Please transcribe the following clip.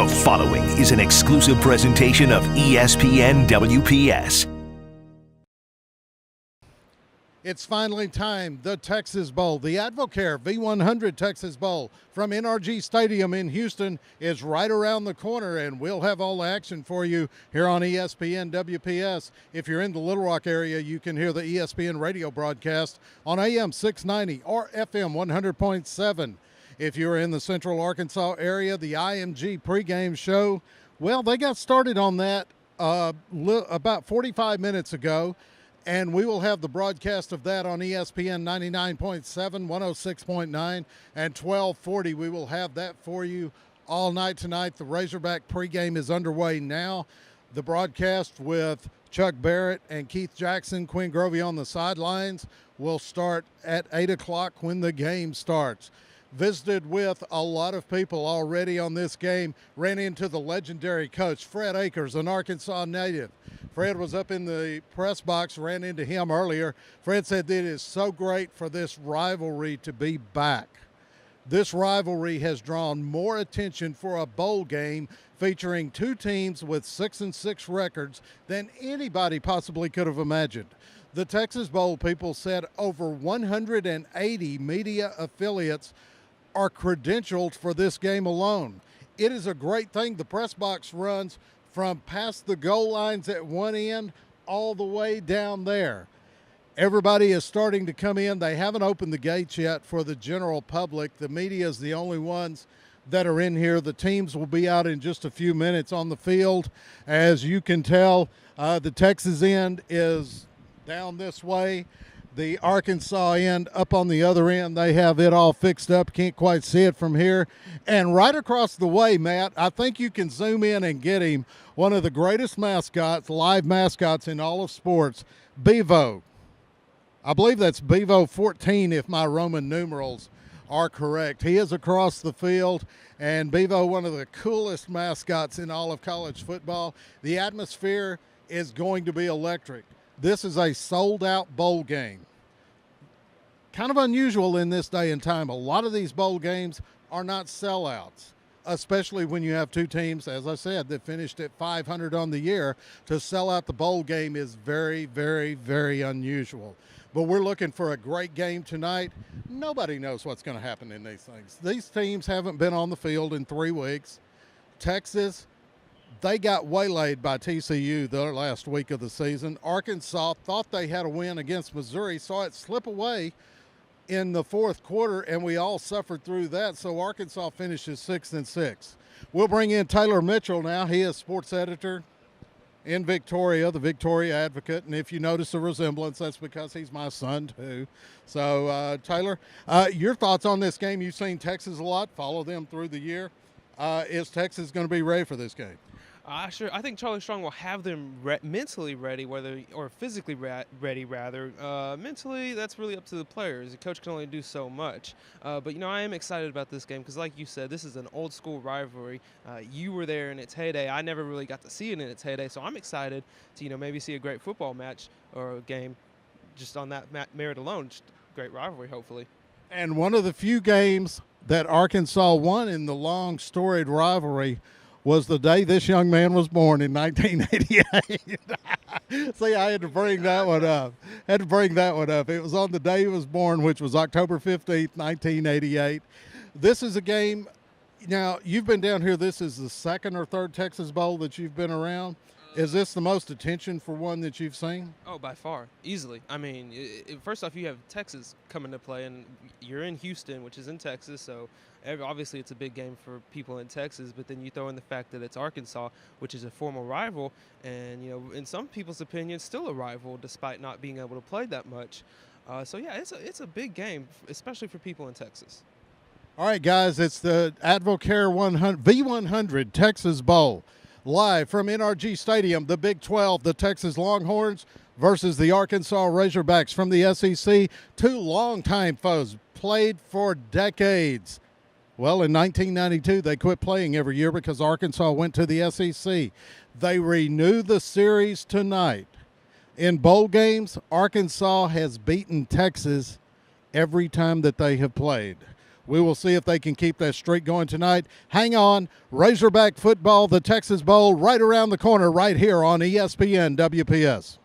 The following is an exclusive presentation of ESPN-WPS. It's finally time, the Texas Bowl. The Advocare V100 Texas Bowl from NRG Stadium in Houston is right around the corner, and we'll have all the action for you here on ESPN-WPS. If you're in the Little Rock area, you can hear the ESPN radio broadcast on AM 690 or FM 100.7. If you're in the Central Arkansas area, the IMG pregame show, well, they got started on that about 45 minutes ago. And we will have the broadcast of that on ESPN 99.7, 106.9, and 1240. We will have that for you all night tonight. The Razorback pregame is underway now. The broadcast with Chuck Barrett and Keith Jackson, Quinn Grovey on the sidelines, will start at 8 o'clock when the game starts. Visited with a lot of people already on this game. Ran into the legendary coach, Fred Akers, an Arkansas native. Fred was up in the press box, ran into him earlier. Fred said that it is so great for this rivalry to be back. This rivalry has drawn more attention for a bowl game featuring two teams with 6-6 records than anybody possibly could have imagined. The Texas Bowl people said over 180 media affiliates are credentialed for this game alone. It is a great thing. The press box runs from past the goal lines at one end all the way down there. Everybody is starting to come in. They haven't opened the gates yet for the general public. The media is the only ones that are in here. The teams will be out in just a few minutes on the field. As you can tell, the Texas end is down this way. The Arkansas end up on the other end. They have it all fixed up. Can't quite see it from here. And right across the way, Matt, I think you can zoom in and get him, one of the greatest mascots, live mascots in all of sports, Bevo. I believe that's Bevo 14 if my Roman numerals are correct. He is across the field, and Bevo, one of the coolest mascots in all of college football. The atmosphere is going to be electric. This is a sold-out bowl game. Kind of unusual in this day and time. A lot of these bowl games are not sellouts, especially when you have two teams, as I said, that finished at 500 on the year. To sell out the bowl game is very, very, very unusual. But we're looking for a great game tonight. Nobody knows what's going to happen in these things. These teams haven't been on the field in 3 weeks. Texas, they got waylaid by TCU the last week of the season. Arkansas thought they had a win against Missouri, saw it slip away in the fourth quarter, and we all suffered through that. So Arkansas finishes 6-6. We'll bring in Taylor Mitchell now. He is sports editor in Victoria, the Victoria Advocate. And if you notice a resemblance, that's because he's my son too. So Taylor, your thoughts on this game? You've seen Texas a lot, follow them through the year. Is Texas going to be ready for this game? Sure. I think Charlie Strong will have them mentally ready, or physically ready, rather. Mentally, that's really up to the players. The coach can only do so much. But, I am excited about this game because, like you said, this is an old-school rivalry. You were there in its heyday. I never really got to see it in its heyday, so I'm excited to, maybe see a great football match or a game just on that merit alone. Just a great rivalry, hopefully. And one of the few games that Arkansas won in the long, storied rivalry was the day this young man was born in 1988. See, I had to bring that one up. It was on the day he was born, which was October 15th, 1988. This is a game, now, you've been down here. This is the second or third Texas Bowl that you've been around. Is this the most attention for one that you've seen? Oh, by far. Easily. I mean, first off, you have Texas coming to play, and you're in Houston, which is in Texas, so obviously it's a big game for people in Texas, but then you throw in the fact that it's Arkansas, which is a former rival, and, in some people's opinion, still a rival despite not being able to play that much. So, yeah, it's a big game, especially for people in Texas. All right, guys, it's the Advocare V100 Texas Bowl. Live from NRG Stadium, the Big 12, the Texas Longhorns versus the Arkansas Razorbacks from the SEC. Two longtime foes, played for decades. Well, in 1992, they quit playing every year because Arkansas went to the SEC. They renew the series tonight. In bowl games, Arkansas has beaten Texas every time that they have played. We will see if they can keep that streak going tonight. Hang on. Razorback football, the Texas Bowl, right around the corner right here on ESPN WPS.